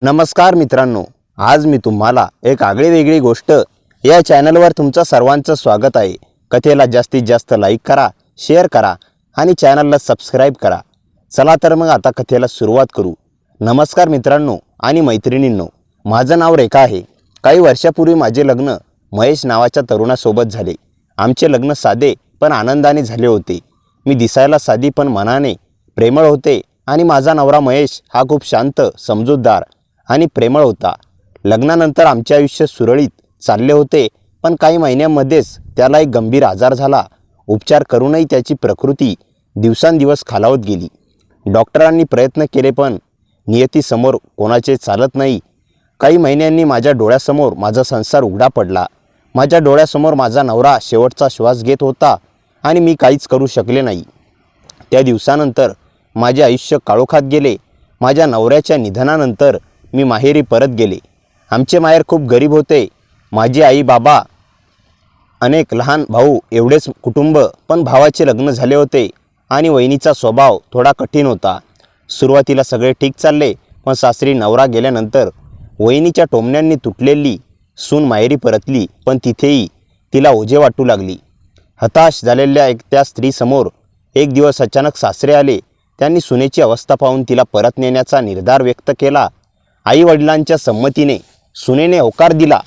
नमस्कार मित्रांनो, आज मी तुम्हाला एक आगळीवेगळी गोष्ट या चॅनलवर तुमचं सर्वांचं स्वागत आहे। कथेला जास्तीत जास्त लाईक करा, शेअर करा आणि चॅनलला सबस्क्राईब करा। चला तर मग आता कथेला सुरुवात करू। नमस्कार मित्रांनो आणि मैत्रिणींनो, माझं नाव रेखा आहे। काही वर्षापूर्वी माझे लग्न महेश नावाच्या तरुणासोबत झाले। आमचे लग्न साधे पण आनंदाने झाले होते। मी दिसायला साधी पण मनाने प्रेमळ होते आणि माझा नवरा महेश हा खूप शांत, समजूतदार आणि प्रेमळ होता। लग्नानंतर आमचे आयुष्य सुरळीत चालले होते, पण काही महिन्यांमध्येच त्याला एक गंभीर आजार झाला। उपचार करूनही त्याची प्रकृती दिवसांदिवस खालावत गेली। डॉक्टरांनी प्रयत्न केले पण नियतीसमोर कोणाचे चालत नाही। काही महिन्यांनी माझ्या डोळ्यासमोर माझा संसार उघडा पडला। माझ्या डोळ्यासमोर माझा नवरा शेवटचा श्वास घेत होता आणि मी काहीच करू शकले नाही। त्या दिवसानंतर माझे आयुष्य काळोखात गेले। माझ्या नवऱ्याच्या निधनानंतर मी माहेरी परत गेले। आमचे माहेर खूप गरीब होते। माझी आई, बाबा, अनेक लहान भाऊ एवढेच कुटुंब, पण भावाचे लग्न झाले होते आणि वहिनीचा स्वभाव थोडा कठीण होता। सुरुवातीला सगळे ठीक चालले, पण सासरी नवरा गेल्यानंतर वहिनीच्या टोमण्यांनी तुटलेली सून माहेरी परतली, पण तिथेही तिला ओझे वाटू लागली। हताश झालेल्या त्या स्त्रीसमोर एक दिवस अचानक सासरे आले। त्यांनी सुनेची अवस्था पाहून तिला परत नेण्याचा निर्धार व्यक्त केला। आई वडिलांच्या संमतीने सुनेने होकार दिला।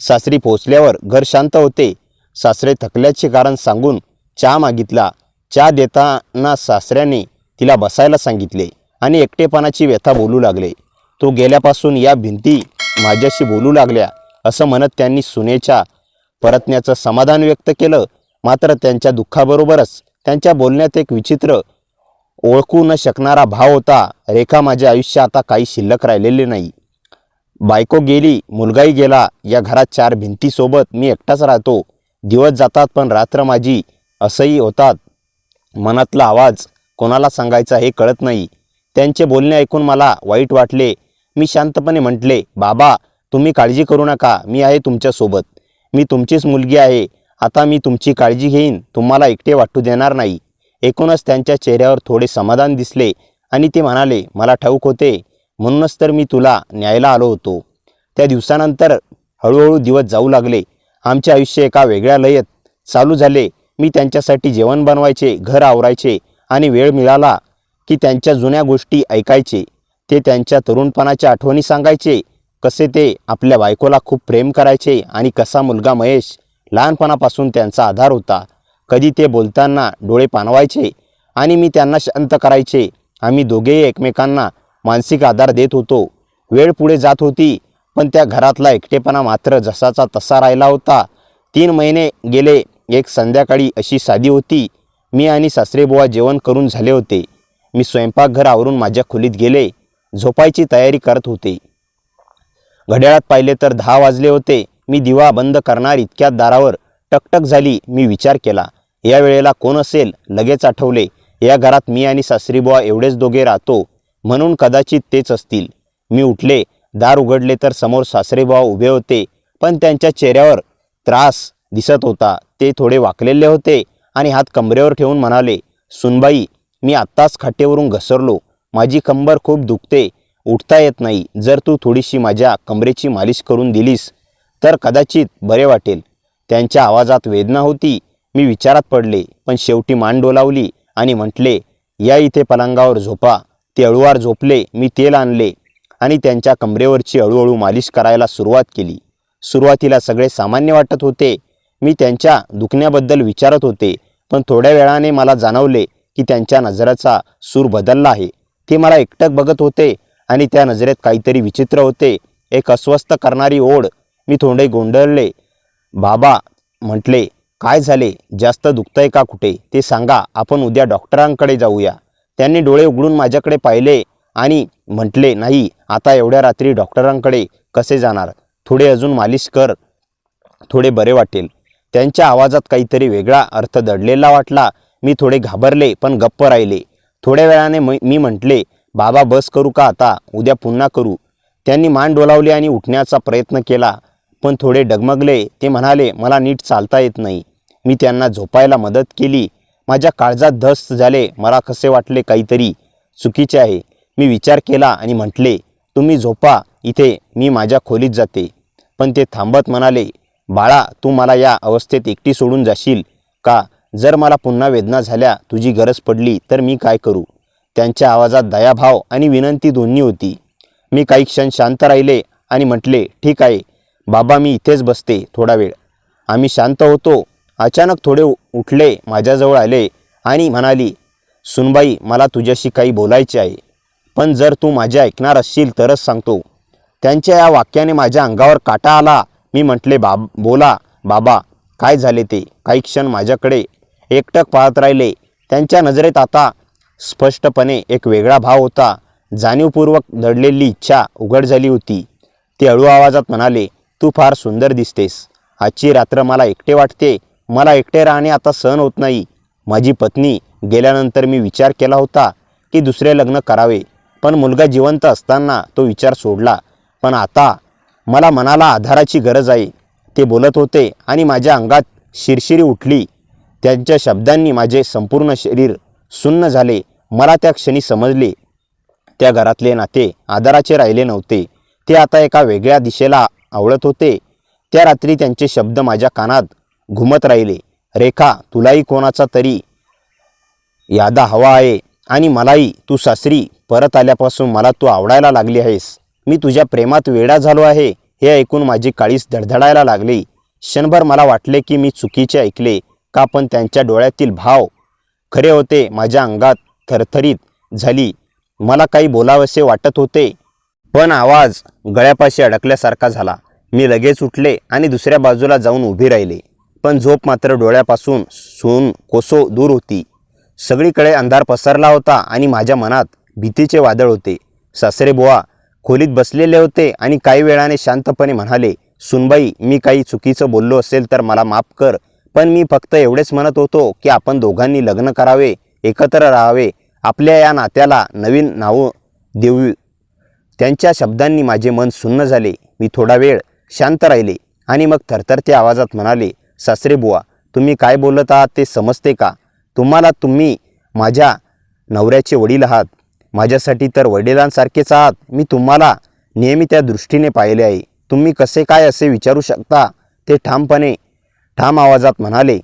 सासरी पोहोचल्यावर घर शांत होते। सासरे थकल्याचे कारण सांगून चहा मागितला। चहा देताना सासऱ्याने तिला बसायला सांगितले आणि एकटेपणाची व्यथा बोलू लागले। तो गेल्यापासून या भिंती माझ्याशी बोलू लागल्या असं म्हणत त्यांनी सुनेच्या परतण्याचं समाधान व्यक्त केलं। मात्र त्यांच्या दुःखाबरोबरच त्यांच्या बोलण्यात एक विचित्र, ओळखू न शकणारा भाव होता। रेखा, माझे आयुष्य आता काही शिल्लक राहिलेले नाही। बायको गेली, मुलगाही गेला। या घरात चार भिंतीसोबत मी एकटाच राहतो। दिवस जातात पण रात्र माझी असह्य होतात। मनातला आवाज कोणाला सांगायचा हे कळत नाही। त्यांचे बोलणे ऐकून मला वाईट वाटले। मी शांतपणे म्हटले, बाबा, तुम्ही काळजी करू नका, मी आहे तुमच्यासोबत। मी तुमचीच मुलगी आहे। आता मी तुमची काळजी घेईन, तुम्हाला एकटे वाटू देणार नाही। एकूणच त्यांच्या चेहऱ्यावर थोडे समाधान दिसले आणि ते म्हणाले, मला ठाऊक होते, म्हणूनच तर मी तुला न्यायला आलो होतो। त्या दिवसानंतर हळूहळू दिवस जाऊ लागले। आमचे आयुष्य एका वेगळ्या लयत चालू झाले। मी त्यांच्यासाठी जेवण बनवायचे, घर आवरायचे आणि वेळ मिळाला की त्यांच्या जुन्या गोष्टी ऐकायचे। ते त्यांच्या तरुणपणाच्या आठवणी सांगायचे, कसे ते आपल्या बायकोला खूप प्रेम करायचे आणि कसा मुलगा महेश लहानपणापासून त्यांचा आधार होता। कधी ते बोलताना डोळे पाणवायचे आणि मी त्यांना शांत करायचे। आम्ही दोघेही एकमेकांना मानसिक आधार देत होतो। वेळ पुढे जात होती, पण त्या घरातला एकटेपणा मात्र जसाचा तसा राहिला होता। 3 महिने गेले। एक संध्याकाळी अशी साधी होती। मी आणि सासरेबुवा जेवण करून झाले होते। मी स्वयंपाकघर आवरून माझ्या खोलीत गेले। झोपायची तयारी करत होते। घड्याळात पाहिले तर 10 वाजले होते। मी दिवा बंद करणार इतक्यात दारावर टकटक झाली। मी विचार केला, या वेळेला कोण असेल? लगेच आठवले, या घरात मी आणि सासरीबुवा एवढेच दोघे राहतो, म्हणून कदाचित तेच असतील। मी उठले, दार उघडले तर समोर सासरेबुवा उभे होते, पण त्यांच्या चेहऱ्यावर त्रास दिसत होता। ते थोडे वाकलेले होते आणि हात कमरेवर ठेवून म्हणाले, सुनबाई, मी आत्ताच खाटेवरून घसरलो। माझी कंबर खूप दुखते, उठता येत नाही। जर तू थोडीशी माझ्या कमरेची मालिश करून दिलीस तर कदाचित बरे वाटेल। त्यांच्या आवाजात वेदना होती। मी विचारात पडले, पण शेवटी मान डोलावली आणि म्हटले, या इथे पलंगावर झोपा। ते हळूवार झोपले। मी तेल आणले आणि त्यांच्या कमरेवरची हळूहळू मालिश करायला सुरुवात केली। सुरुवातीला सगळे सामान्य वाटत होते। मी त्यांच्या दुखण्याबद्दल विचारत होते, पण थोड्या वेळाने मला जाणवले की त्यांच्या नजरेचा सूर बदलला आहे। ते मला एकटक बघत होते आणि त्या नजरेत काहीतरी विचित्र होते, एक अस्वस्थ करणारी ओढ। मी थोडे गोंधळले। बाबा, म्हटले, काय झाले? जास्त दुखतंय का कुठे? ते सांगा, आपण उद्या डॉक्टरांकडे जाऊया। त्यांनी डोळे उघडून माझ्याकडे पाहिले आणि म्हटले, नाही, आता एवढ्या रात्री डॉक्टरांकडे कसे जाणार? थोडे अजून मालिश कर, थोडे बरे वाटेल। त्यांच्या आवाजात काहीतरी वेगळा अर्थ दडलेला वाटला। मी थोडे घाबरले पण गप्प राहिले। थोड्या वेळाने मी म्हटले, बाबा, बस करू का आता? उद्या पुन्हा करू। त्यांनी मान डोलावली आणि उठण्याचा प्रयत्न केला, पण थोडे डगमगले। ते म्हणाले, मला नीट चालता येत नाही। मी त्यांना झोपायला मदत केली। माझ्या काळजात धस झाले। मला कसे वाटले काहीतरी चुकीचे आहे। मी विचार केला आणि म्हटले, तुम्ही झोपा इथे, मी माझ्या खोलीत जाते. पण ते थांबत म्हणाले, बाळा, तू मला या अवस्थेत एकटी सोडून जाशील का? जर मला पुन्हा वेदना झाल्या, तुझी गरज पडली तर मी काय करू? त्यांच्या आवाजात दयाभाव आणि विनंती दोन्ही होती. मी काही क्षण शांत राहिले आणि म्हटले, ठीक आहे बाबा, मी इथेच बसते थोडा वेळ. आम्ही शांत होतो. अचानक थोडे उठले, माझ्याजवळ आले आणि म्हणाली, सुनबाई, मला तुझ्याशी काही बोलायचे आहे, पण जर तू माझे ऐकणार असशील तरच सांगतो. त्यांच्या या वाक्याने माझ्या अंगावर काटा आला. मी म्हटले, बोला बाबा, काय झाले ते? काही क्षण माझ्याकडे एकटक पाहत राहिले. त्यांच्या नजरेत आता स्पष्टपणे एक वेगळा भाव होता. जाणीवपूर्वक दडलेली इच्छा उघड झाली होती. ते हळू आवाजात म्हणाले, तू फार सुंदर दिसतेस. आजची रात्र मला एकटे वाटते. मला एकटे राहणे आता सहन होत नाही. माझी पत्नी गेल्यानंतर मी विचार केला होता की दुसरे लग्न करावे, पण मुलगा जिवंत असताना तो विचार सोडला. पण आता मला मनाला आधाराची गरज आहे. ते बोलत होते आणि माझ्या अंगात शिरशिरी उठली. त्यांच्या शब्दांनी माझे संपूर्ण शरीर सुन्न झाले. मला त्या क्षणी समजले, त्या घरातले नाते आधाराचे राहिले नव्हते. ते आता एका वेगळ्या दिशेला आवळत होते. त्या रात्री त्यांचे शब्द माझ्या कानात घुमत राहिले, रेखा, तुलाही कोणाचा तरी यादा हवा आहे आणि मलाही. तू सासरी परत आल्यापासून मला तू आवडायला लागली आहेस. मी तुझ्या प्रेमात वेडा झालो आहे. हे ऐकून माझी काळीस धडधडायला लागली. क्षणभर मला वाटले की मी चुकीचे ऐकले का, पण त्यांच्या डोळ्यातील भाव खरे होते. माझ्या अंगात थरथरीत झाली. मला काही बोलावेसे वाटत होते, पण आवाज गळ्यापाशी अडकल्यासारखा झाला. मी लगेच उठले आणि दुसऱ्या बाजूला जाऊन उभी राहिले, पण झोप मात्र डोळ्यापासून सून कोसो दूर होती. सगळीकडे अंधार पसरला होता आणि माझ्या मनात भीतीचे वादळ होते. सासरे बुवा खोलीत बसलेले होते आणि काही वेळाने शांतपणे म्हणाले, सुनबाई, मी काही चुकीचं बोललो असेल तर मला माफ कर, पण मी फक्त एवढेच म्हणत होतो की आपण दोघांनी लग्न करावे, एकत्र राहावे, आपल्या या नात्याला नवीन नाव देऊ. त्यांच्या शब्दांनी माझे मन सुन्न झाले. मी थोडा वेळ शांत राहिले आणि मग थरथरत्या आवाजात म्हणाले, सासरे बुवा, तुम्ही काय बोलत आहात ते समजते का तुम्हाला? तुम्ही माझ्या नवऱ्याचे वडील आहात. माझ्यासाठी तर वडिलांसारखेच आहात. मी तुम्हाला नेहमी त्या दृष्टीने पाहिले आहे. तुम्ही कसे काय असे विचारू शकता? ते ठाम आवाजात म्हणाले,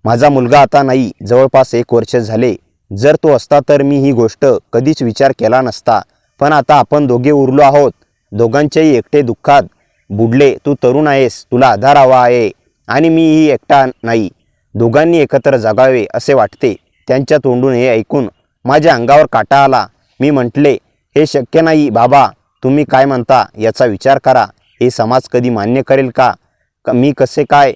माझा मुलगा आता नाही, जवळपास 1 वर्ष झाले. जर तो असता तर मी ही गोष्ट कधीच विचार केला नसता, पण आता आपण दोघे उरलो आहोत. दोघांच्याही एकटे दुःखात बुडले. तू तरुण आहेस, तुला आधार हवा आहे आणि मीही एकटा नाही. दोघांनी एकत्र जगावे असे वाटते. त्यांच्या तोंडून हे ऐकून माझ्या अंगावर काटा आला. मी म्हटले, हे शक्य नाही बाबा. तुम्ही काय म्हणता याचा विचार करा. हे समाज कधी मान्य करेल का? मी कसे काय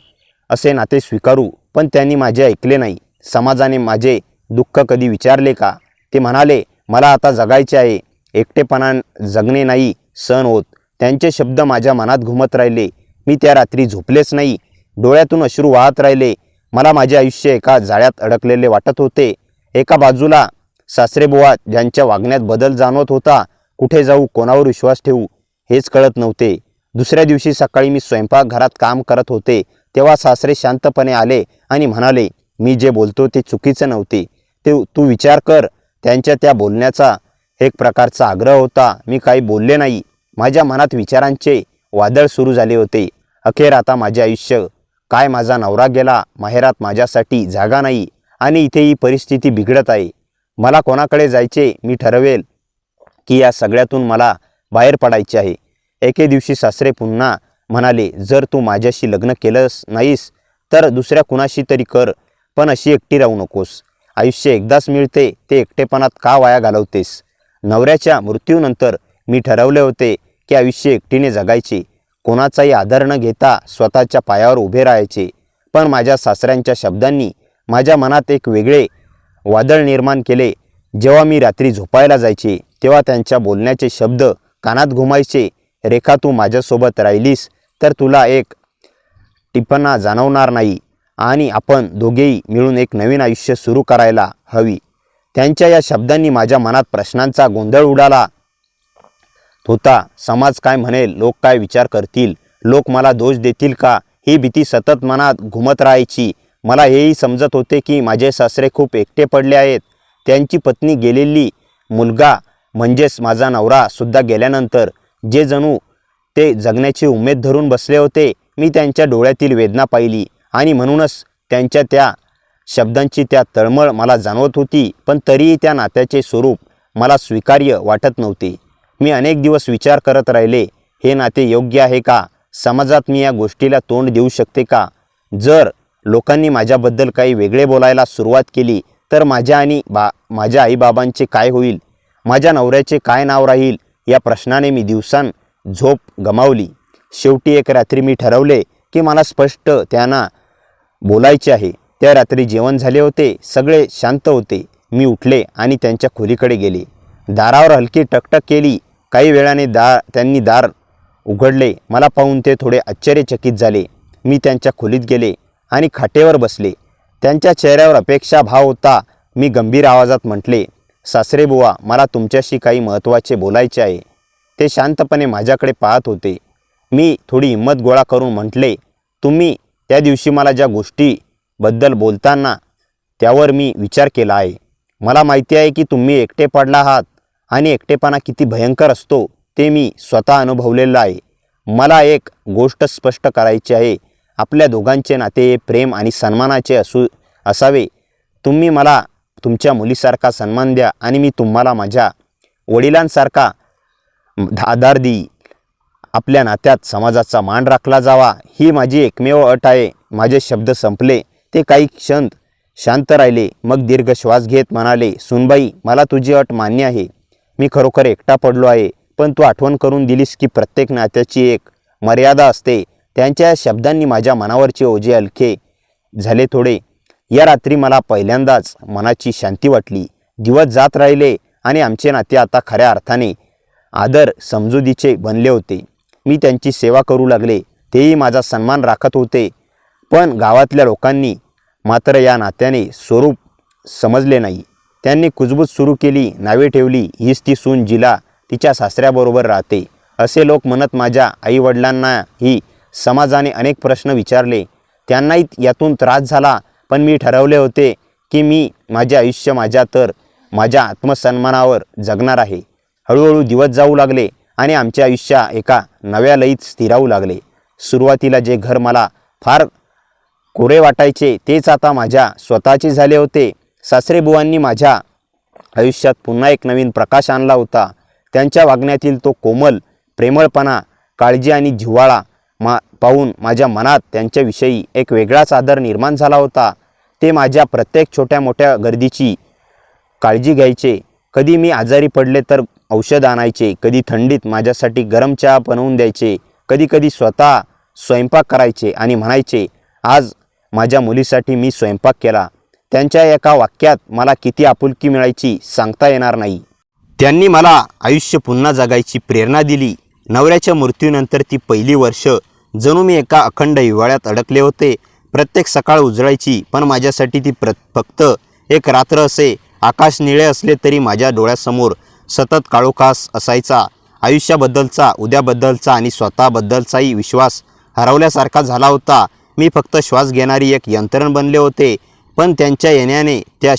असे नाते स्वीकारू? पण त्यांनी माझे ऐकले नाही. समाजाने माझे दुःख कधी विचारले का? ते म्हणाले, मला आता जगायचे आहे. एकटेपणा जगणे नाही सहन होत. त्यांचे शब्द माझ्या मनात घुमत राहिले. मी त्या रात्री झोपलेच नाही. डोळ्यातून अश्रू वाहत राहिले. मला माझे आयुष्य एका जाळ्यात अडकलेले वाटत होते. एका बाजूला सासरेबुवा, ज्यांच्या वागण्यात बदल जाणवत होता. कुठे जाऊ, कोणावर विश्वास ठेवू हेच कळत नव्हते. दुसऱ्या दिवशी सकाळी मी स्वयंपाकघरात काम करत होते तेव्हा सासरे शांतपणे आले आणि म्हणाले, मी जे बोलतो ते चुकीचं नव्हते. तू विचार कर. त्यांच्या त्या बोलण्याचा एक प्रकारचा आग्रह होता. मी काही बोलले नाही. माझ्या मनात विचारांचे वादळ सुरू झाले होते. अखेर आता माझे आयुष्य काय? माझा नवरा गेला, माहेरात माझ्यासाठी जागा नाही आणि इथे ही परिस्थिती बिघडत आहे. मला कोणाकडे जायचे? मी ठरवेल की या सगळ्यातून मला बाहेर पडायचे आहे. एके दिवशी सासरे पुन्हा म्हणाले, जर तू माझ्याशी लग्न केलंस नाहीस तर दुसऱ्या कुणाशी तरी कर, पण अशी एकटी राहू नकोस. आयुष्य एकदाच मिळते, ते एकटेपणात का वाया घालवतेस? नवऱ्याच्या मृत्यूनंतर मी ठरवले होते की आयुष्य एकटीने जगायचे, कोणाचाही आधार न घेता स्वतःच्या पायावर उभे राहायचे. पण माझ्या सासऱ्यांच्या शब्दांनी माझ्या मनात एक वेगळे वादळ निर्माण केले. जेव्हा मी रात्री झोपायला जायचे तेव्हा त्यांच्या बोलण्याचे शब्द कानात घुमायचे. रेखा, तू माझ्यासोबत राहिलीस तर तुला एक टिपणा जाणवणार नाही आणि आपण दोघेही मिळून एक नवीन आयुष्य सुरू करायला हवी. त्यांच्या या शब्दांनी माझ्या मनात प्रश्नांचा गोंधळ उडाला होता. समाज काय म्हणेल? लोक काय विचार करतील? लोक मला दोष देतील का? ही भीती सतत मनात घुमत राहायची. मला हेही समजत होते की माझे सासरे खूप एकटे पडले आहेत. त्यांची पत्नी गेलेली, मुलगा म्हणजेच माझा नवरासुद्धा गेल्यानंतर जे जणू ते जगण्याची उमेद धरून बसले होते, मी त्यांच्या डोळ्यातील वेदना पाहिली आणि म्हणूनच त्यांच्या त्या शब्दांची त्या तळमळ मला जाणवत होती. पण तरीही त्या नात्याचे स्वरूप मला स्वीकार्य वाटत नव्हते. मी अनेक दिवस विचार करत राहिले, हे नाते योग्य आहे का? समाजात मी या गोष्टीला तोंड देऊ शकते का? जर लोकांनी माझ्याबद्दल काही वेगळे बोलायला सुरुवात केली तर माझ्या आणि माझ्या आईबाबांचे काय होईल? माझ्या नवऱ्याचे काय नाव राहील? या प्रश्नाने मी दिवसां झोप गमावली. शेवटी एक रात्री मी ठरवले की मला स्पष्ट त्यांना बोलायचे आहे. त्या रात्री जेवण झाले होते, सगळे शांत होते. मी उठले आणि त्यांच्या खोलीकडे गेले. दारावर हलकी टकटक केली. काही वेळाने त्यांनी दार उघडले. मला पाहून ते थोडे आश्चर्यचकित झाले. मी त्यांच्या खोलीत गेले आणि खाटेवर बसले. त्यांच्या चेहऱ्यावर अपेक्षा भाव होता. मी गंभीर आवाजात म्हटले, सासरे बुवा, मला तुमच्याशी काही महत्त्वाचे बोलायचे आहे. ते शांतपणे माझ्याकडे पाहत होते. मी थोडी हिंमत गोळा करून म्हटले, तुम्ही त्या दिवशी मला ज्या गोष्टीबद्दल बोलताना त्यावर मी विचार केला आहे. मला माहिती आहे की तुम्ही एकटे पडला आहात आणि एकटेपणा किती भयंकर असतो ते मी स्वतः अनुभवलेलं आहे. मला एक गोष्ट स्पष्ट करायची आहे. आपल्या दोघांचे नाते प्रेम आणि सन्मानाचे असावे. तुम्ही मला तुमच्या मुलीसारखा सन्मान द्या आणि मी तुम्हाला माझ्या वडिलांसारखा आधार देईल. आपल्या नात्यात समाजाचा मान राखला जावा ही माझी एकमेव अट आहे. माझे शब्द संपले. ते काही क्षण शांत राहिले. मग दीर्घ श्वास घेत म्हणाले, सुनबाई, मला तुझी अट मान्य आहे. मी खरोखर एकटा पडलो आहे, पण तू आठवण करून दिलीस की प्रत्येक नात्याची एक मर्यादा असते. त्यांच्या या शब्दांनी माझ्या मनावरचे ओझे हलके झाले थोडे. या रात्री मला पहिल्यांदाच मनाची शांती वाटली. दिवस जात राहिले आणि आमचे नाते आता खऱ्या अर्थाने आदर समजुतीचे बनले होते. मी त्यांची सेवा करू लागले. तेही माझा सन्मान राखत होते. पण गावातल्या लोकांनी मात्र या नात्याने स्वरूप समजले नाही. त्यांनी कुजबूज सुरू केली. नावे ठेवली, हीच ती सून जिला तिच्या सासऱ्याबरोबर राहते, असे लोक म्हणत. माझ्या आईवडिलांनाही समाजाने अनेक प्रश्न विचारले. त्यांनाही यातून त्रास झाला. पण मी ठरवले होते की मी माझे आयुष्य माझ्या आत्मसन्मानावर जगणार आहे. हळूहळू दिवस जाऊ लागले आणि आमचे आयुष्य एका नव्या लयीत स्थिरावू लागले. सुरुवातीला जे घर मला फार कोरे वाटायचे तेच आता माझ्या स्वतःचे झाले होते. सासरेबुवांनी माझ्या आयुष्यात पुन्हा एक नवीन प्रकाश आणला होता. त्यांच्या वागण्यातील तो कोमल प्रेमळपणा, काळजी आणि जिव्हाळा पाहून माझ्या मनात त्यांच्याविषयी एक वेगळाच आदर निर्माण झाला होता. ते माझ्या प्रत्येक छोट्या मोठ्या गर्दीची काळजी घ्यायचे. कधी मी आजारी पडले तर औषध आणायचे, कधी थंडीत माझ्यासाठी गरम चहा बनवून द्यायचे, कधी स्वतः स्वयंपाक करायचे आणि म्हणायचे, आज माझ्या मुलीसाठी मी स्वयंपाक केला. त्यांच्या एका वाक्यात मला किती आपुलकी मिळायची सांगता येणार नाही. त्यांनी मला आयुष्य पुन्हा जगायची प्रेरणा दिली. नवऱ्याच्या मृत्यूनंतर ती पहिली वर्ष जणू मी एका अखंड हिवाळ्यात अडकले होते. प्रत्येक सकाळ उजळायची, पण माझ्यासाठी ती फक्त एक रात्र असे. आकाश निळे असले तरी माझ्या डोळ्यासमोर सतत काळोखास असायचा. आयुष्याबद्दलचा, उद्याबद्दलचा आणि स्वतःबद्दलचाही विश्वास हरवल्यासारखा झाला होता. मी फक्त श्वास घेणारी एक यंत्रण बनले होते. पण त्यांच्या येण्याने त्या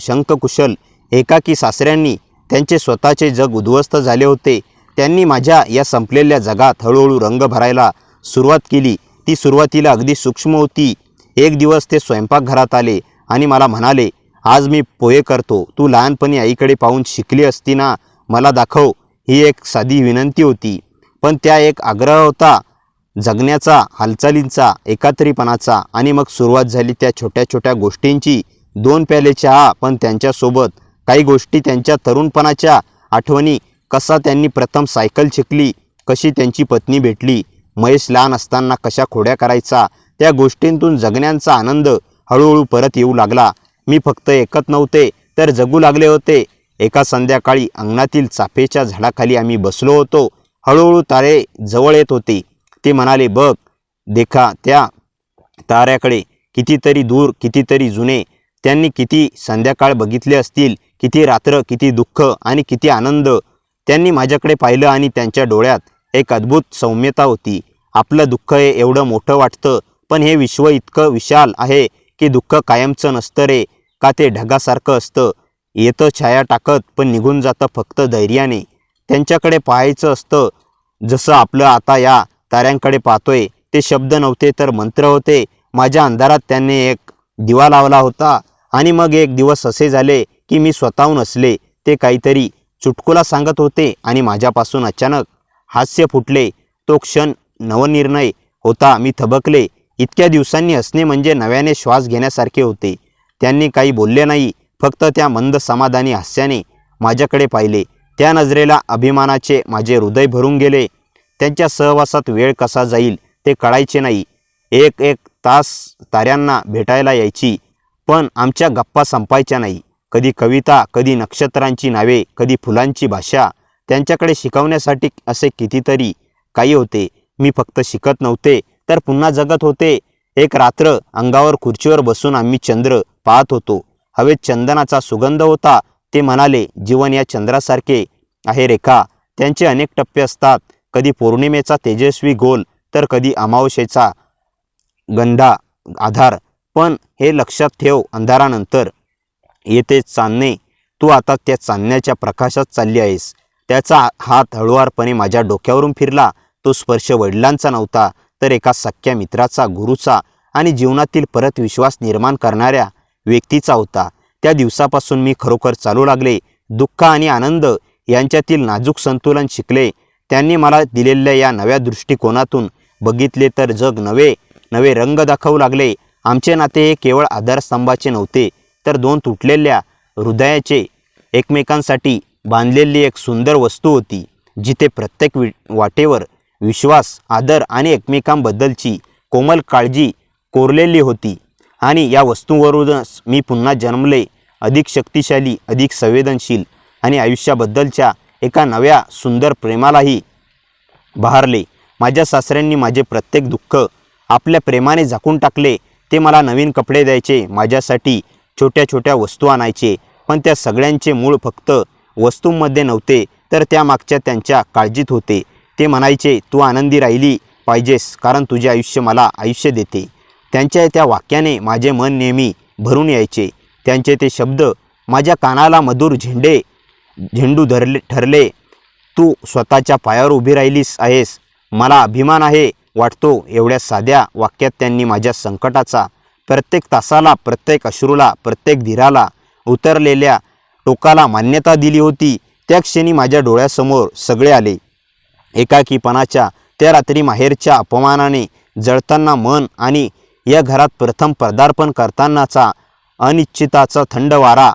शंखकुशल एकाकी सासऱ्यांनी त्यांचे स्वतःचे जग उद्ध्वस्त झाले होते. त्यांनी माझ्या या संपलेल्या जगात हळूहळू रंग भरायला सुरुवात केली. ती सुरुवातीला अगदी सूक्ष्म होती. एक दिवस ते स्वयंपाकघरात आले आणि मला म्हणाले, आज मी पोहे करतो, तू लहानपणी आईकडे पाहून शिकली असती ना, मला दाखव. ही एक साधी विनंती होती, पण त्या एक आग्रह होता, जगण्याचा, हालचालींचा, एकात्रीपणाचा. आणि मग सुरुवात झाली त्या छोट्या छोट्या गोष्टींची. 2 प्याले चहा, पण त्यांच्यासोबत काही गोष्टी, त्यांच्या तरुणपणाच्या आठवणी. कसा त्यांनी प्रथम सायकल शिकली, कशी त्यांची पत्नी भेटली, महेश लहान असताना कशा खोड्या करायचा. त्या गोष्टींतून जगण्याचा आनंद हळूहळू परत येऊ लागला. मी फक्त ऐकत नव्हते तर जगू लागले होते. एका संध्याकाळी अंगणातील चाफेच्या झाडाखाली आम्ही बसलो होतो. हळूहळू तारे जवळ येत होते. ते म्हणाले, बघ देखा त्या ताऱ्याकडे, कितीतरी दूर, कितीतरी जुने. त्यांनी किती संध्याकाळ बघितले असतील, किती रात्र, किती दुःख आणि किती आनंद. त्यांनी माझ्याकडे पाहिलं आणि त्यांच्या डोळ्यात एक अद्भुत सौम्यता होती. आपलं दुःख हे एवढं मोठं वाटतं, पण हे विश्व इतकं विशाल आहे की दुःख कायमचं नसतं रे. का ते ढगासारखं असतं. येतं छाया टाकत पण निघून जातं फक्त धैर्याने. त्यांच्याकडे पाहायचं असतं जसं आपलं आता या ताऱ्यांकडे पाहतोय. ते शब्द नव्हते तर मंत्र होते. माझ्या अंधारात त्यांनी एक दिवा लावला होता. आणि मग एक दिवस असे झाले की मी स्वतःहून हसले. ते काहीतरी चुटकुला सांगत होते आणि माझ्यापासून अचानक हास्य फुटले. तो क्षण नवनिर्णय होता. मी थबकले. इतक्या दिवसांनी हसणे म्हणजे नव्याने श्वास घेण्यासारखे होते. त्यांनी काही बोलले नाही, फक्त त्या मंद समाधानी हास्याने माझ्याकडे पाहिले. त्या नजरेला अभिमानाचे माझे हृदय भरून गेले. त्यांच्या सहवासात वेळ कसा जाईल ते कळायचे नाही. एक एक तास ताऱ्यांना भेटायला यायची, पण आमच्या गप्पा संपायच्या नाही. कधी कविता, कधी नक्षत्रांची नावे, कधी फुलांची भाषा. त्यांच्याकडे शिकवण्यासाठी असे कितीतरी काही होते. मी फक्त शिकत नव्हते तर पुन्हा जगत होते. एक रात्र अंगावर खुर्चीवर बसून आम्ही चंद्र पाहत होतो. हवेत चंदनाचा सुगंध होता. ते म्हणाले, जीवन या चंद्रासारखे आहे रेखा. त्यांचे अनेक टप्पे असतात. कधी पौर्णिमेचा तेजस्वी गोल तर कधी अमावस्येचा गंधा आधार. पण हे लक्षात ठेव, अंधारानंतर येते चांदणे. तू आता त्या चांदण्याच्या प्रकाशात चालली आहेस. त्याचा हात हळुवारपणे माझ्या डोक्यावरून फिरला. तो स्पर्श वडिलांचा नव्हता तर एका सख्या मित्राचा, गुरुचा आणि जीवनातील परत विश्वास निर्माण करणाऱ्या व्यक्तीचा होता. त्या दिवसापासून मी खरोखर चालू लागले. दुःख आणि आनंद यांच्यातील नाजूक संतुलन शिकले. त्यांनी मला दिलेल्या या नव्या दृष्टिकोनातून बघितले तर जग नवे नवे रंग दाखवू लागले. आमचे नाते हे केवळ आधारस्तंभाचे नव्हते तर दोन तुटलेल्या हृदयाचे एकमेकांसाठी बांधलेली एक सुंदर वस्तू होती, जिथे प्रत्येक वाटेवर विश्वास, आदर आणि एकमेकांबद्दलची कोमल काळजी कोरलेली होती. आणि या वस्तूवरूनच मी पुन्हा जन्मले, अधिक शक्तिशाली, अधिक संवेदनशील आणि आयुष्याबद्दलच्या एका नव्या सुंदर प्रेमालाही बहारले. माझ्या सासऱ्यांनी माझे प्रत्येक दुःख आपल्या प्रेमाने झाकून टाकले. ते मला नवीन कपडे द्यायचे, माझ्यासाठी छोट्या छोट्या वस्तू आणायचे. पण त्या सगळ्यांचे मूळ फक्त वस्तूंमध्ये नव्हते तर त्यामागच्या त्यांच्या काळजीत होते. ते म्हणायचे, तू आनंदी राहिली पाहिजेस कारण तुझे आयुष्य मला आयुष्य देते. त्यांच्या त्या वाक्याने माझे मन नेहमी भरून यायचे. त्यांचे ते शब्द माझ्या कानाला मधुर झेंडू ठरले. तू स्वतःच्या पायावर उभी राहिलीस आहेस, मला अभिमान आहे वाटतो. एवढ्या साध्या वाक्यात त्यांनी माझ्या संकटाचा, प्रत्येक तासाला, प्रत्येक अश्रूला, प्रत्येक धीराला, उतरलेल्या टोकाला मान्यता दिली होती. त्या क्षणी माझ्या डोळ्यासमोर सगळे आले. एकाकीपणाच्या त्या रात्री, माहेरच्या अपमानाने जळताना मन आणि या घरात प्रथम पदार्पण करतानाचा अनिश्चिताचा थंड वारा.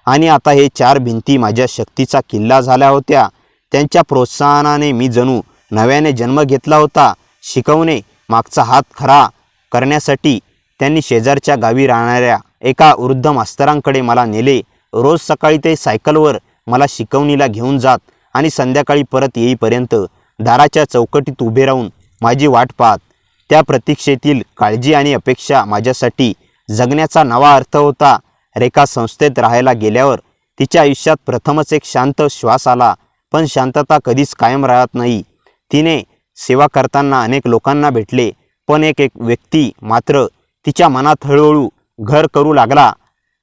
आणि आता हे चार भिंती माझ्या शक्तीचा किल्ला झाल्या होत्या. त्यांच्या प्रोत्साहनाने मी जणू नव्याने जन्म घेतला होता. शिकवणे मागचा हात खरा करण्यासाठी त्यांनी शेजारच्या गावी राहणाऱ्या एका वृद्ध मास्तरांकडे मला नेले. रोज सकाळी ते सायकलवर मला शिकवणीला घेऊन जात आणि संध्याकाळी परत येईपर्यंत दाराच्या चौकटीत उभे राहून माझी वाट पाहत. त्या प्रतीक्षेतील काळजी आणि अपेक्षा माझ्यासाठी जगण्याचा नवा अर्थ होता. रेखा संस्थेत राहायला गेल्यावर तिच्या आयुष्यात प्रथमच एक शांत श्वास आला. पण शांतता कधीच कायम राहत नाही. तिने सेवा करताना अनेक लोकांना भेटले, पण एक व्यक्ती मात्र तिच्या मनात हळूहळू घर करू लागला.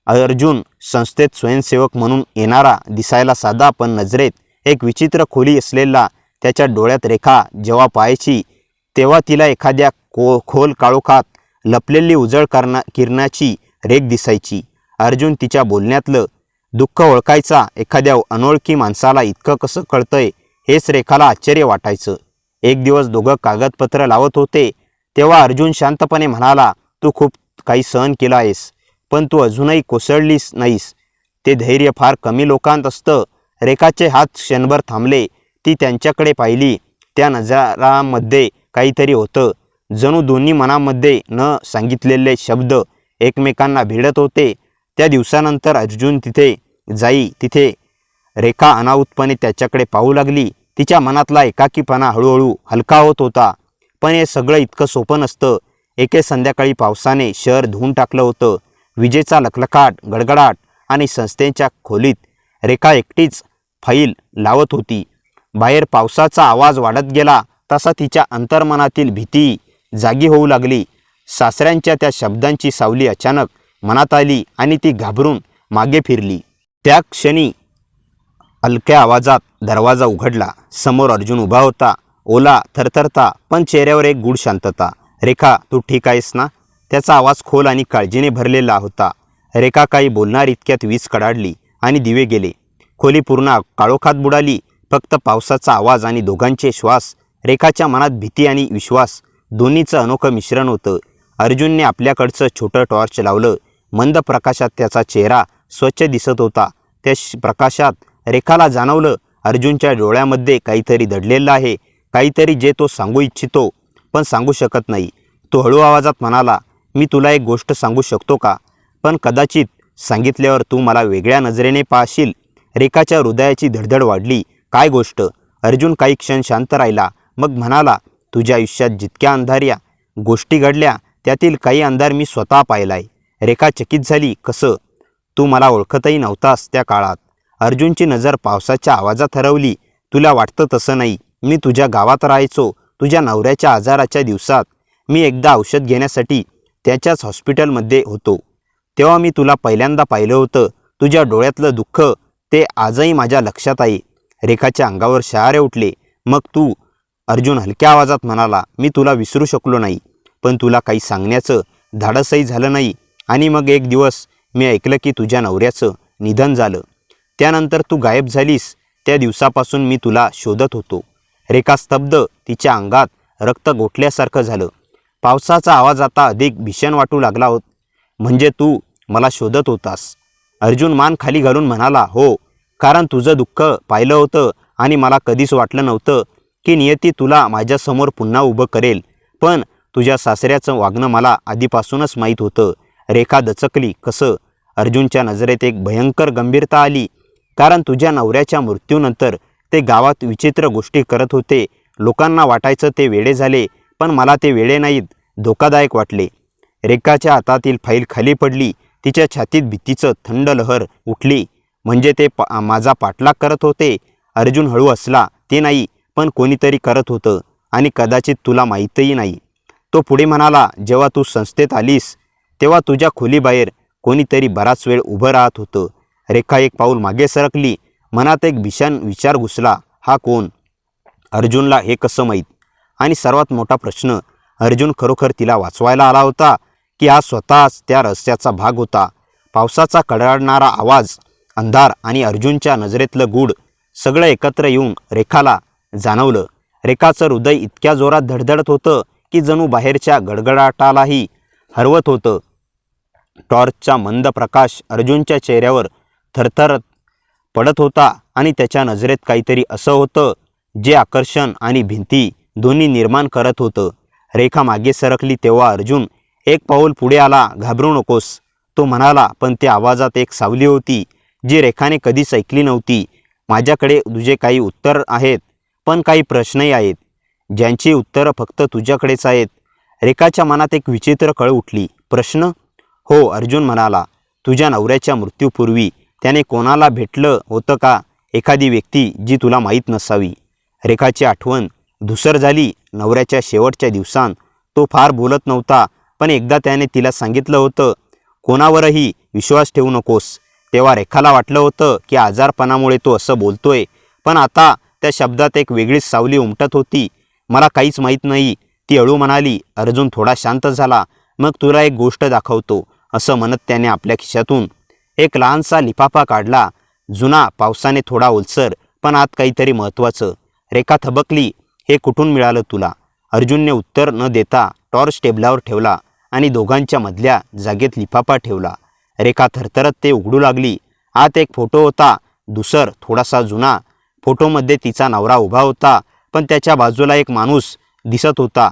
अर्जुन, संस्थेत स्वयंसेवक म्हणून येणारा, दिसायला साधा पण नजरेत एक विचित्र खोली असलेला. त्याच्या डोळ्यात रेखा जेव्हा पाहायची तेव्हा तिला एखाद्या खोल काळोखात लपलेली उजळ किरणाची रेख दिसायची. अर्जुन तिच्या बोलण्यातलं दुःख ओळखायचा. एखाद्या अनोळखी माणसाला इतकं कसं कळतंय हेच रेखाला आश्चर्य वाटायचं. एक दिवस दोघं कागदपत्र लावत होते तेव्हा अर्जुन शांतपणे म्हणाला, तू खूप काही सहन केलं आहेस, पण तू अजूनही कोसळलीस नाहीस. ते धैर्य फार कमी लोकांत असतं. रेखाचे हात क्षणभर थांबले. ती त्यांच्याकडे पाहिली. त्या नजरामध्ये काहीतरी होतं, जणू दोन्ही मनामध्ये न सांगितलेले शब्द एकमेकांना भिडत होते. त्या दिवसानंतर अर्जुन तिथे रेखा अनाहूतपणे त्याच्याकडे पाहू लागली. तिच्या मनातला एकाकीपणा हळूहळू हलका होत होता. पण हे सगळं इतकं सोपं नसतं. एके संध्याकाळी पावसाने शहर धुवून टाकलं होतं. विजेचा लखलखाट, गडगडाट आणि संस्थेच्या खोलीत रेखा एकटीच फाईल लावत होती. बाहेर पावसाचा आवाज वाढत गेला तसा तिच्या अंतर्मनातील भीती जागी होऊ लागली. सासऱ्यांच्या त्या शब्दांची सावली अचानक मनात आली आणि ती घाबरून मागे फिरली. त्या क्षणी हलक्या आवाजात दरवाजा उघडला. समोर अर्जुन उभा होता, ओला, थरथरता, पण चेहऱ्यावर एक गूढ शांतता. रेखा, तू ठीक आहेस ना? त्याचा आवाज खोल आणि काळजीने भरलेला होता. रेखा काही बोलणार इतक्यात वीज कडाडली आणि दिवे गेले. खोली पूर्ण काळोखात बुडाली. फक्त पावसाचा आवाज आणि दोघांचे श्वास. रेखाच्या मनात भीती आणि विश्वास दोन्हीचं अनोखं मिश्रण होतं. अर्जुनने आपल्याकडचं छोटं टॉर्च लावलं. मंद प्रकाशात त्याचा चेहरा स्वच्छ दिसत होता. त्या प्रकाशात रेखाला जाणवलं अर्जुनच्या डोळ्यामध्ये काहीतरी दडलेलं आहे, काहीतरी जे तो सांगू इच्छितो पण सांगू शकत नाही. तो हळू आवाजात म्हणाला, मी तुला एक गोष्ट सांगू शकतो का? पण कदाचित सांगितल्यावर तू मला वेगळ्या नजरेने पाहशील. रेखाच्या हृदयाची धडधड वाढली. काय गोष्ट? अर्जुन काही क्षण शांत राहिला, मग म्हणाला, तुझ्या आयुष्यात जितक्या अंधाऱ्या गोष्टी घडल्या त्यातील काही अंधार मी स्वतः पाहिलाय. रेखा चकित झाली. कसं? तू मला ओळखतही नव्हतास त्या काळात. अर्जुनची नजर पावसाच्या आवाजात हरवली. तुला वाटतं तसं नाही. मी तुझ्या गावात राहायचो, तुझ्या नवऱ्याच्या आजाराच्या दिवसात. मी एकदा औषध घेण्यासाठी त्याच्याच हॉस्पिटलमध्ये होतो. तेव्हा मी तुला पहिल्यांदा पाहिलं होतं. तुझ्या डोळ्यातलं दुःख ते आजही माझ्या लक्षात आहे. रेखाच्या अंगावर शहारे उठले. मग तू? अर्जुन हलक्या आवाजात म्हणाला, मी तुला विसरू शकलो नाही, पण तुला काही सांगण्याचं धाडसही झालं नाही. आणि मग एक दिवस मी ऐकलं की तुझ्या नवऱ्याचं निधन झालं. त्यानंतर तू गायब झालीस. त्या दिवसापासून मी तुला शोधत होतो. रेखा स्तब्ध. तिच्या अंगात रक्त गोठल्यासारखं झालं. पावसाचा आवाज आता अधिक भीषण वाटू लागला होत. म्हणजे तू मला शोधत होतास? अर्जुन मान खाली घालून म्हणाला, हो, कारण तुझं दुःख पाहिलं होतं आणि मला कधीच वाटलं नव्हतं की नियती तुला माझ्यासमोर पुन्हा उभं करेल. पण तुझ्या सासऱ्याचं वागणं मला आधीपासूनच माहीत होतं. रेखा दचकली. कसं? अर्जुनच्या नजरेत एक भयंकर गंभीरता आली. कारण तुझ्या नवऱ्याच्या मृत्यूनंतर ते गावात विचित्र गोष्टी करत होते. लोकांना वाटायचं ते वेडे झाले, पण मला ते वेडे नाहीत, धोकादायक वाटले. रेखाच्या हातातील फाईल खाली पडली. तिच्या छातीत भीतीचं थंड लहर उठली. म्हणजे ते माझा पाठलाग करत होते? अर्जुन हळू हसला. ते नाही, पण कोणीतरी करत होतं आणि कदाचित तुला माहीतही नाही. तो पुढे म्हणाला, जेव्हा तू संस्थेत आलीस तेव्हा तुझ्या खोलीबाहेर कोणीतरी बराच वेळ उभं राहत होतं. रेखा एक पाऊल मागे सरकली. मनात एक भीषण विचार घुसला. हा कोण? अर्जुनला हे कसं माहीत? आणि सर्वात मोठा प्रश्न, अर्जुन खरोखर तिला वाचवायला आला होता की हा स्वतःच त्या रहस्याचा भाग होता? पावसाचा कडाडणारा आवाज, अंधार आणि अर्जुनच्या नजरेतलं गूढ सगळं एकत्र येऊन रेखाला जाणवलं. रेखाचं हृदय इतक्या जोरात धडधडत होतं की जणू बाहेरच्या गडगडाटालाही हरवत होतं. टॉर्चचा मंद प्रकाश अर्जुनच्या चेहऱ्यावर थरथर पडत होता आणि त्याच्या नजरेत काहीतरी असं होतं जे आकर्षण आणि भीती दोन्ही निर्माण करत होतं. रेखा मागे सरकली तेव्हा अर्जुन एक पाऊल पुढे आला. घाबरू नकोस, तो म्हणाला, पण त्या आवाजात एक सावली होती जी रेखाने कधीच ऐकली नव्हती. माझ्याकडे तुझे काही उत्तर आहेत, पण काही प्रश्नही आहेत, ज्यांची उत्तरं फक्त तुझ्याकडेच आहेत. रेखाच्या मनात एक विचित्र कळ उठली. प्रश्न? हो, अर्जुन म्हणाला, तुझ्या नवऱ्याच्या मृत्यूपूर्वी त्याने कोणाला भेटलं होतं का? एखादी व्यक्ती जी तुला माहीत नसावी. रेखाची आठवण धुसर झाली. नवऱ्याच्या शेवटच्या दिवसांत तो फार बोलत नव्हता, पण एकदा त्याने तिला सांगितलं होतं, कोणावरही विश्वास ठेवू नकोस. तेव्हा रेखाला वाटलं होतं की आजारपणामुळे तो असं बोलतोय, पण आता त्या शब्दात एक वेगळीच सावली उमटत होती. मला काहीच माहीत नाही, ती हळू म्हणाली. अर्जुन थोडा शांत झाला. मग तुला एक गोष्ट दाखवतो, असं म्हणत त्याने आपल्या खिशातून एक लहानसा लिफाफा काढला. जुना, पावसाने थोडा ओलसर, पण आत काहीतरी महत्त्वाचं. रेखा थबकली. हे कुठून मिळालं तुला? अर्जुनने उत्तर न देता टॉर्च टेबलावर ठेवला आणि दोघांच्या मधल्या जागेत लिफाफा ठेवला. रेखा थरथरत ते उघडू लागली. आत एक फोटो होता, धुसर, थोडासा जुना. फोटोमध्ये तिचा नवरा उभा होता, पण त्याच्या बाजूला एक माणूस दिसत होता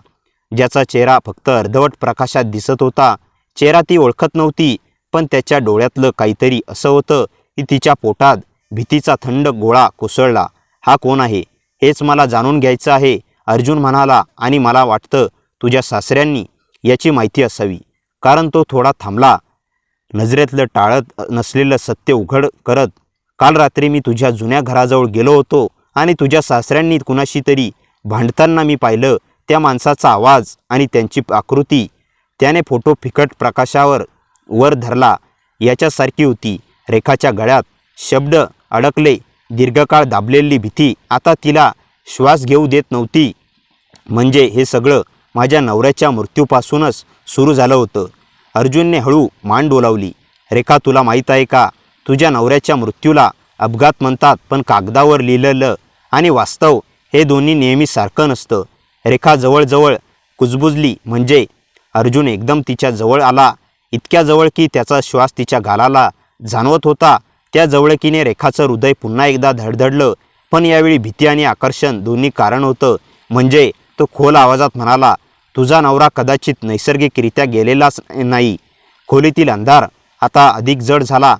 ज्याचा चेहरा फक्त अर्धवट प्रकाशात दिसत होता. चेहरा ती ओळखत नव्हती, पण त्याच्या डोळ्यातलं काहीतरी असं होतं की तिच्या पोटात भीतीचा थंड गोळा कोसळला. हा कोण आहे हेच मला जाणून घ्यायचं आहे, अर्जुन म्हणाला. आणि मला वाटतं तुझ्या सासऱ्यांनी याची माहिती असावी. कारण तो थोडा थांबला, नजरेतलं टाळत नसलेलं सत्य उघड करत. काल रात्री मी तुझ्या जुन्या घराजवळ गेलो होतो आणि तुझ्या सासऱ्यांनी कुणाशी तरी भांडताना मी पाहिलं. त्या माणसाचा आवाज आणि त्यांची आकृती, त्याने फोटो फिकट प्रकाशावर वर धरला याच्यासारखी होती. रेखाच्या गळ्यात शब्द अडकले. दीर्घकाळ दाबलेली भीती आता तिला श्वास घेऊ देत नव्हती. म्हणजे हे सगळं माझ्या नवऱ्याच्या मृत्यूपासूनच सुरू झालं होतं. अर्जुनने हळू मान डोलावली. रेखा, तुला माहीत आहे का, तुझ्या नवऱ्याच्या मृत्यूला अपघात म्हणतात, पण कागदावर लिहिलेलं आणि वास्तव हे दोन्ही नेहमी सारखं नसतं. रेखा जवळजवळ कुजबुजली. म्हणजे? अर्जुन एकदम तिच्या जवळ आला, इतक्या जवळ की त्याचा श्वास तिच्या गालाला जाणवत होता. त्या जवळकीने रेखाचं हृदय पुन्हा एकदा धडधडलं. पण यावेळी भीती आणि आकर्षण दोन्ही कारण होतं. म्हणजे तो खोल आवाजात म्हणाला, तुझा नवरा कदाचित नैसर्गिकरित्या गेलेलाच नाही. खोलीतील अंधार आता अधिक जड झाला.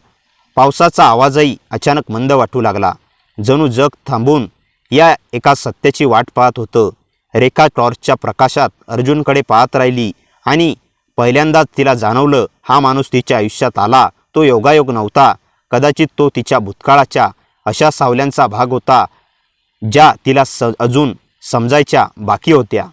पावसाचा आवाजही अचानक मंद वाटू लागला. जणू जग थांबून या एका सत्याची वाट पाहत होतं. रेखा टॉर्चच्या प्रकाशात अर्जुनकडे पाहत राहिली आणि पहिल्यांदाच तिला जाणवलं, हा माणूस तिच्या आयुष्यात आला तो योगायोग नव्हता. कदाचित तो तिच्या भूतकाळाच्या अशा सावल्यांचा भाग होता ज्या तिला अजून समजायच्या बाकी होत्या.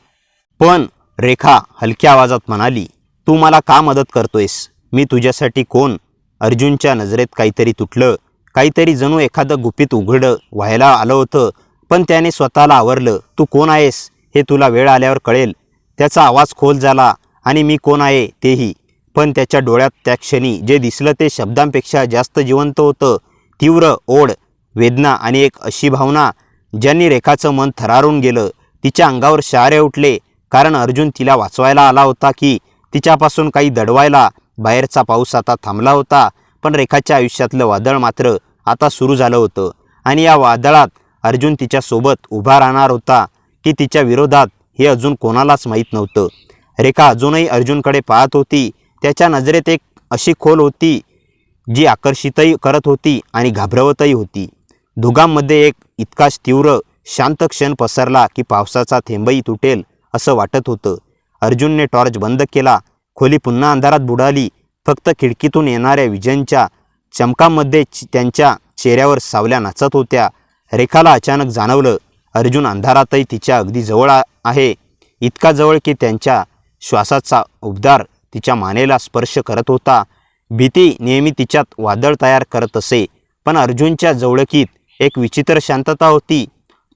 पण रेखा हलक्या आवाजात म्हणाली, तू मला का मदत करतोयस? मी तुझ्यासाठी कोण? अर्जुनच्या नजरेत काहीतरी तुटलं. काहीतरी जणू एखादं गुपित उघडं व्हायला आलं होतं. पण त्याने स्वतःला आवरलं. तू कोण आहेस हे तुला वेळ आल्यावर कळेल. त्याचा आवाज खोल झाला. आणि मी कोण आहे तेही. पण त्याच्या डोळ्यात त्या क्षणी जे दिसलं ते शब्दांपेक्षा जास्त जिवंत होतं. तीव्र ओढ, वेदना आणि एक अशी भावना ज्यांनी रेखाचं मन थरारून गेलं. तिच्या अंगावर शहारे उठले. कारण अर्जुन तिला वाचवायला आला होता की तिच्यापासून काही दडवायला? बाहेरचा पाऊस आता थांबला होता. पण रेखाच्या आयुष्यातलं वादळ मात्र आता सुरू झालं होतं. आणि या वादळात अर्जुन तिच्यासोबत उभा राहणार होता की तिच्या विरोधात हे अजून कोणालाच माहीत नव्हतं. रेखा अजूनही अर्जुनकडे पाहत होती. त्याच्या नजरेत एक अशी खोल होती जी आकर्षितही करत होती आणि घाबरवतही होती. दोघांमध्ये एक इतकाच तीव्र शांत क्षण पसरला की पावसाचा थेंबही तुटेल असं वाटत होतं. अर्जुनने टॉर्च बंद केला. खोली पुन्हा अंधारात बुडाली. फक्त खिडकीतून येणाऱ्या विजेंच्या चमकामध्ये त्यांच्या चेहऱ्यावर सावल्या नाचत होत्या. रेखाला अचानक जाणवलं, अर्जुन अंधारातही तिच्या अगदी जवळ आहे. इतका जवळ की त्यांच्या श्वासाचा उबदार तिच्या मानेला स्पर्श करत होता. भीती नेहमी तिच्यात वादळ तयार करत असे. पण अर्जुनच्या जवळकीत एक विचित्र शांतता होती.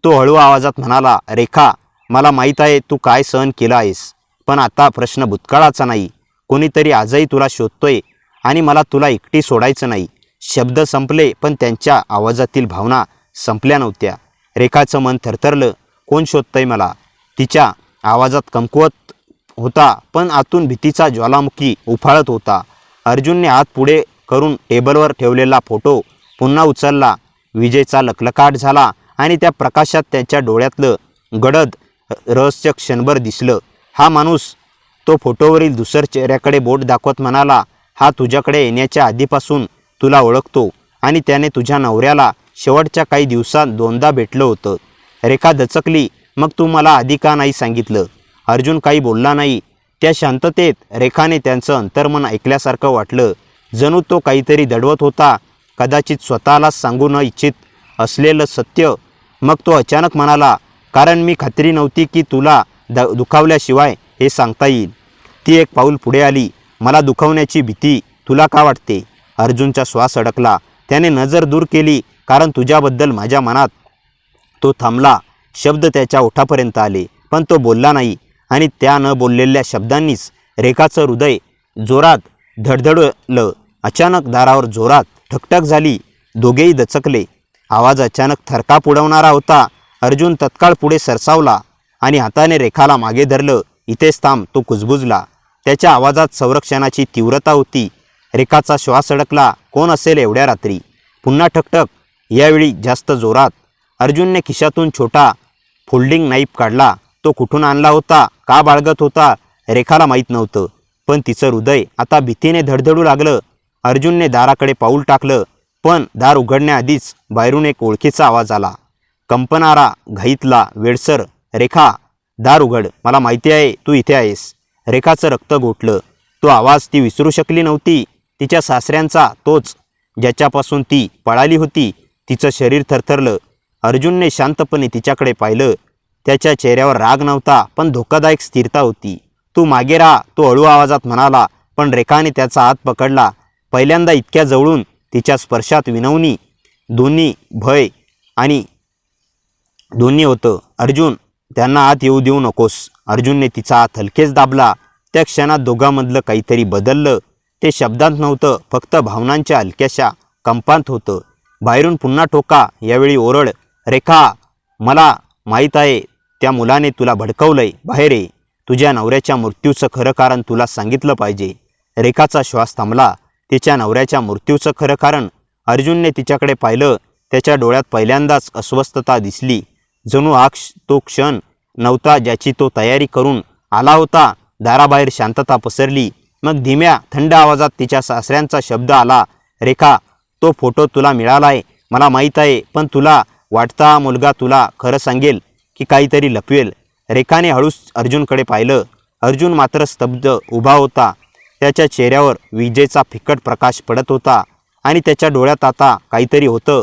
तो हळू आवाजात म्हणाला, रेखा, मला माहीत आहे तू काय सहन केलं आहेस. पण आता प्रश्न भूतकाळाचा नाही. कोणीतरी आजही तुला शोधतोय आणि मला तुला एकटी सोडायचं नाही. शब्द संपले पण त्यांच्या आवाजातील भावना संपल्या नव्हत्या. रेखाचं मन थरथरलं. कोण शोधतंय मला? तिच्या आवाजात कमकुवत होता पण आतून भीतीचा ज्वालामुखी उफाळत होता. अर्जुनने हात पुढे करून टेबलवर ठेवलेला फोटो पुन्हा उचलला. विजेचा लखलखाट झाला आणि त्या प्रकाशात त्याच्या डोळ्यातलं गडद रहस्य क्षणभर दिसलं. हा माणूस, तो फोटोवरील दुसर चेहऱ्याकडे बोट दाखवत म्हणाला, हा तुझ्याकडे येण्याच्या आधीपासून तुला ओळखतो आणि त्याने तुझ्या नवऱ्याला शेवटच्या काही दिवसात दोनदा भेटलं होतं. रेखा दचकली. मग तू मला आधी का नाही सांगितलं? अर्जुन काही बोलला नाही. त्या शांततेत रेखाने त्यांचं अंतर्मन ऐकल्यासारखं वाटलं. जणू तो काहीतरी दडवत होता, कदाचित स्वतःलाच सांगू न इच्छित असलेलं सत्य. मग तो अचानक म्हणाला, कारण मी खात्री नव्हती की तुला दुखावल्याशिवाय हे सांगता येईल. ती एक पाऊल पुढे आली. मला दुखावण्याची भीती तुला का वाटते? अर्जुनचा श्वास अडकला. त्याने नजर दूर केली. कारण तुझ्याबद्दल माझ्या मनात. तो थांबला. शब्द त्याच्या ओठापर्यंत आले पण तो बोलला नाही. आणि त्या न बोललेल्या शब्दांनीच रेखाचं हृदय जोरात धडधडलं. अचानक दारावर जोरात ठकठक झाली. दोघेही दचकले. आवाज अचानक थरकाप उडवणारा होता. अर्जुन तत्काळ पुढे सरसावला आणि हाताने रेखाला मागे धरलं. इथेच थांब, तो कुजबुजला. त्याच्या आवाजात संरक्षणाची तीव्रता होती. रेखाचा श्वास अडकला. कोण असेल एवढ्या रात्री? पुन्हा ठकठक, यावेळी जास्त जोरात. अर्जुनने खिशातून छोटा फोल्डिंग नाईफ काढला. तो कुठून आणला होता, का बाळगत होता, रेखाला माहीत नव्हतं. पण तिचं हृदय आता भीतीने धडधडू लागलं. अर्जुनने दाराकडे पाऊल टाकलं. पण दार उघडण्याआधीच बाहेरून एक ओळखीचा आवाज आला, कंपनारा, घाईतला, वेडसर. रेखा, दार उघड, मला माहिती आहे तू इथे आहेस. रेखाचं रक्त गोठलं. तो आवाज ती विसरू शकली नव्हती. तिच्या सासऱ्यांचा, तोच ज्याच्यापासून ती पळाली होती. तिचं शरीर थरथरलं. अर्जुनने शांतपणे तिच्याकडे पाहिलं. त्याच्या चेहऱ्यावर राग नव्हता पण धोकादायक स्थिरता होती. तू मागे राहा, तो हळू आवाजात म्हणाला. पण रेखाने त्याचा हात पकडला. पहिल्यांदा इतक्या जवळून तिच्या स्पर्शात विनवणी दोन्ही भय आणि दोन्ही होतं. अर्जुन, त्यांना आत येऊ देऊ नकोस. अर्जुनने तिचा हात हलकेच दाबला. त्या क्षणात दोघांमधलं काहीतरी बदललं. ते शब्दांत नव्हतं, फक्त भावनांच्या हलक्याशा कंपात होतं. बाहेरून पुन्हा टोका, यावेळी ओरड. रेखा, मला माहीत आहे त्या मुलाने तुला भडकवलंय. बाहेर ये. तुझ्या नवऱ्याच्या मृत्यूचं खरं कारण तुला सांगितलं पाहिजे. रेखाचा श्वास थांबला. तिच्या नवऱ्याच्या मृत्यूचं खरं कारण. अर्जुनने तिच्याकडे पाहिलं. त्याच्या डोळ्यात पहिल्यांदाच अस्वस्थता दिसली. जणू तो क्षण नव्हता ज्याची तो तयारी करून आला होता. दाराबाहेर शांतता पसरली. मग धीम्या थंड आवाजात तिच्या सासऱ्यांचा शब्द आला. रेखा, तो फोटो तुला मिळालाय, मला माहीत आहे, पण तुला वाटता मुलगा तुला खरं सांगेल की काहीतरी लपवेल? रेखाने हळूच अर्जुनकडे पाहिलं. अर्जुन मात्र स्तब्ध उभा होता. त्याच्या चेहऱ्यावर विजेचा फिकट प्रकाश पडत होता आणि त्याच्या डोळ्यात आता काहीतरी होतं.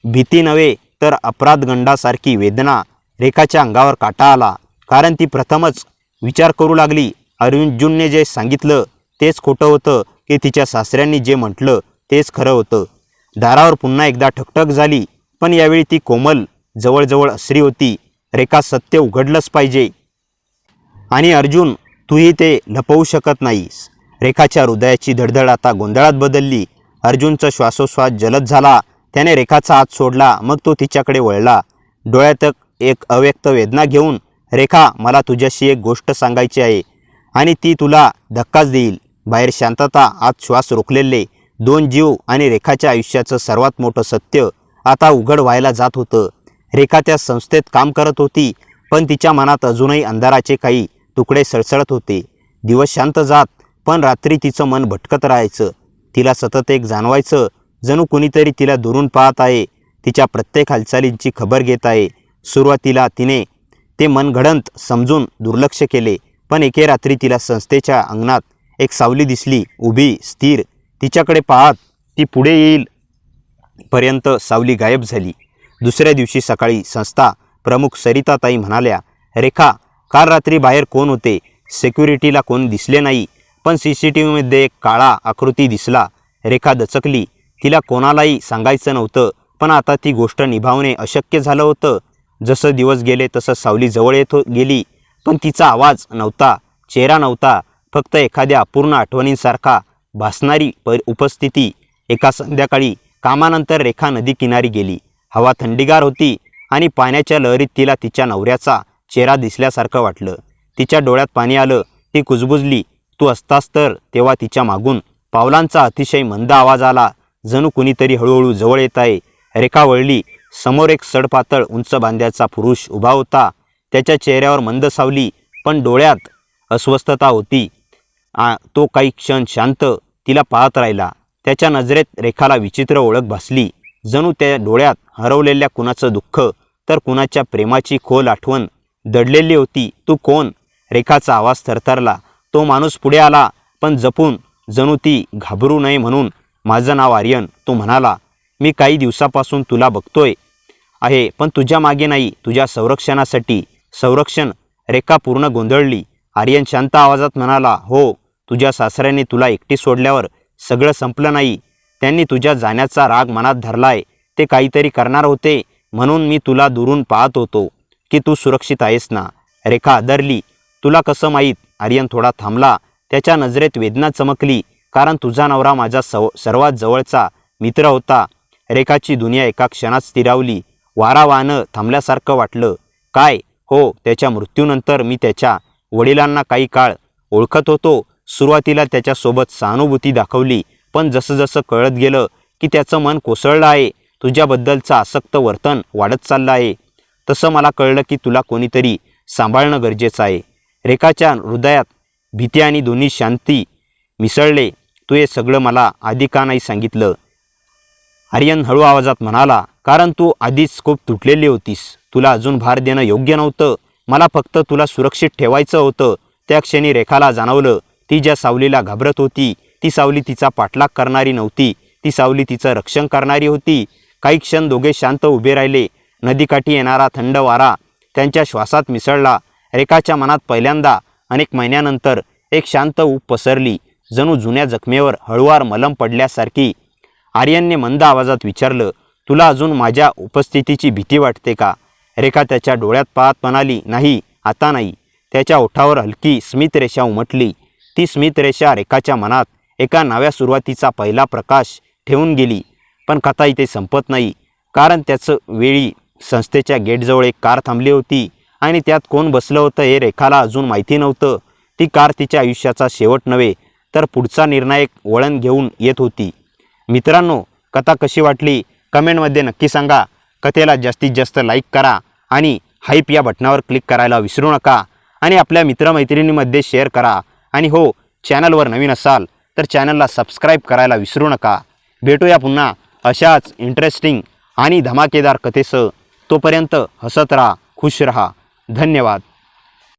भीती नव्हे तर अपराधगंडासारखी वेदना. रेखाच्या अंगावर काटा आला, कारण ती प्रथमच विचार करू लागली. अर्जुनने जे सांगितलं तेच खोटं होतं की तिच्या सासऱ्यांनी जे म्हटलं तेच खरं होतं. दारावर पुन्हा एकदा ठकठक झाली, पण यावेळी ती कोमल, जवळजवळ असरी होती. रेखा, सत्य उघडलंच पाहिजे. आणि अर्जुन, तूही ते लपवू शकत नाहीस. रेखाच्या हृदयाची धडधड आता गोंधळात बदलली. अर्जुनचा श्वासोश्वास जलद झाला. त्याने रेखाचा हात सोडला. मग तो तिच्याकडे वळला, डोळ्यात एक अव्यक्त वेदना घेऊन. रेखा, मला तुझ्याशी एक गोष्ट सांगायची आहे आणि ती तुला धक्काच देईल. बाहेर शांतता, आत श्वास रोखलेले दोन जीव आणि रेखाच्या आयुष्याचं सर्वात मोठं सत्य आता उघड व्हायला जात होतं. रेखा त्या संस्थेत काम करत होती, पण तिच्या मनात अजूनही अंधाराचे काही तुकडे सळसळत होते. दिवस शांत जात, पण रात्री तिचं मन भटकत राहायचं. तिला सतत एक जाणवायचं, जणू कुणीतरी तिला दुरून पाहत आहे, तिच्या प्रत्येक हालचालींची खबर घेत आहे. सुरुवातीला तिने ते मनगडंत समजून दुर्लक्ष केले, पण एके रात्री तिला संस्थेच्या अंगणात एक सावली दिसली, उभी, स्थिर. तिच्याकडे पाहत ती पुढे येईल पर्यंत सावली गायब झाली. दुसऱ्या दिवशी सकाळी संस्था प्रमुख सरिताताई म्हणाल्या, रेखा, काल रात्री बाहेर कोण होते? सिक्युरिटीला कोण दिसले नाही, पण CCTVमध्ये एक काळा आकृती दिसला. रेखा दचकली. तिला कोणालाही सांगायचं नव्हतं, पण आता ती गोष्ट निभावणे अशक्य झालं होतं. जसं दिवस गेले तसं सावली जवळ येत गेली, पण तिचा आवाज नव्हता, चेहरा नव्हता, फक्त एखाद्या अपूर्ण आठवणींसारखा भासणारी उपस्थिती. एका संध्याकाळी कामानंतर रेखा नदी किनारी गेली. हवा थंडीगार होती आणि पाण्याच्या लहरीत तिला तिच्या नवऱ्याचा चेहरा दिसल्यासारखं वाटलं. तिच्या डोळ्यात पाणी आलं. ती कुजबुजली. तू असतास तर. तेव्हा तिच्या मागून पावलांचा अतिशय मंद आवाज आला, जणू कुणीतरी हळूहळू जवळ येत आहे. रेखा वळली. समोर एक सडपातळ उंच बांध्याचा पुरुष उभा होता. त्याच्या चेहऱ्यावर मंद सावली, पण डोळ्यात अस्वस्थता होती. तो काही क्षण शांत तिला पाहत राहिला. त्याच्या नजरेत रेखाला विचित्र ओळख भासली, जणू त्या डोळ्यात हरवलेल्या कुणाचं दुःख तर कुणाच्या प्रेमाची खोल आठवण दडलेली होती. तू कोण? रेखाचा आवाज थरथरला. तो माणूस पुढे आला, पण जपून, जणू ती घाबरू नये म्हणून. माझं नाव आर्यन. तो म्हणाला, मी काही दिवसापासून तुला बघतोय आहे, पण तुझ्या मागे नाही, तुझ्या संरक्षणासाठी. संरक्षण? रेखा पूर्ण गोंधळली. आर्यन शांत आवाजात म्हणाला, हो, तुझ्या सासऱ्याने तुला एकटी सोडल्यावर सगळं संपलं नाही. त्यांनी तुझ्या जाण्याचा राग मनात धरलाय. ते काहीतरी करणार होते, म्हणून मी तुला दुरून पाहत होतो की तू सुरक्षित आहेस ना. रेखा आदरली. तुला कसं माहीत? आर्यन थोडा थांबला. त्याच्या नजरेत वेदना चमकली. कारण तुझा नवरा माझा सर्वात जवळचा मित्र होता. रेखाची दुनिया एका क्षणात स्थिरावली. वारा वाहनं थांबल्यासारखं वाटलं. काय? हो, त्याच्या मृत्यूनंतर मी त्याच्या वडिलांना काही काळ ओळखत होतो. सुरुवातीला त्याच्यासोबत सहानुभूती दाखवली, पण जसं जसं कळत गेलं की त्याचं मन कोसळलं आहे, तुझ्याबद्दलचं आसक्त वर्तन वाढत चाललं आहे, तसं मला कळलं की तुला कोणीतरी सांभाळणं गरजेचं आहे. रेखाच्या हृदयात भीती आणि दोन्ही शांती मिसळले. तू हे सगळं मला आधी का नाही सांगितलं? आर्यन हळू आवाजात म्हणाला, कारण तू आधीच खूप तुटलेली होतीस. तुला अजून भार देणं योग्य नव्हतं. मला फक्त तुला सुरक्षित ठेवायचं होतं. त्या क्षणी रेखाला जाणवलं, ती ज्या सावलीला घाबरत होती, ती सावली तिचा पाठलाग करणारी नव्हती. ती सावली तिचं रक्षण करणारी होती. काही क्षण दोघे शांत उभे राहिले. नदीकाठी येणारा थंड वारा त्यांच्या श्वासात मिसळला. रेखाच्या मनात पहिल्यांदा अनेक महिन्यानंतर एक शांत ऊब पसरली, जणू जुन्या जखमेवर हळुवार मलम पडल्यासारखी. आर्यनने मंद आवाजात विचारलं, तुला अजून माझ्या उपस्थितीची भीती वाटते का? रेखा त्याच्या डोळ्यात पाहत म्हणाली, नाही, आता नाही. त्याच्या ओठावर हलकी स्मितरेषा उमटली. ती स्मितरेषा रेखाच्या मनात एका नव्या सुरुवातीचा पहिला प्रकाश ठेवून गेली. पण कथा इथे संपत नाही, कारण त्याचं वेळी संस्थेच्या गेटजवळ एक कार थांबली होती आणि त्यात कोण बसलं होतं हे रेखाला अजून माहिती नव्हतं. ती कार तिच्या आयुष्याचा शेवट नव्हे तर पुढचा निर्णायक वळण घेऊन येत होती. मित्रांनो, कथा कशी वाटली कमेंटमध्ये नक्की सांगा. कथेला जास्तीत जास्त लाईक करा आणि हाईप या बटनावर क्लिक करायला विसरू नका आणि आपल्या मित्रमैत्रिणींमध्ये शेअर करा. आणि हो, चॅनलवर नवीन असाल तर चॅनलला सबस्क्राईब करायला विसरू नका. भेटूया पुन्हा अशाच इंटरेस्टिंग आणि धमाकेदार कथेसह. तोपर्यंत हसत राहा, खुश रहा. धन्यवाद.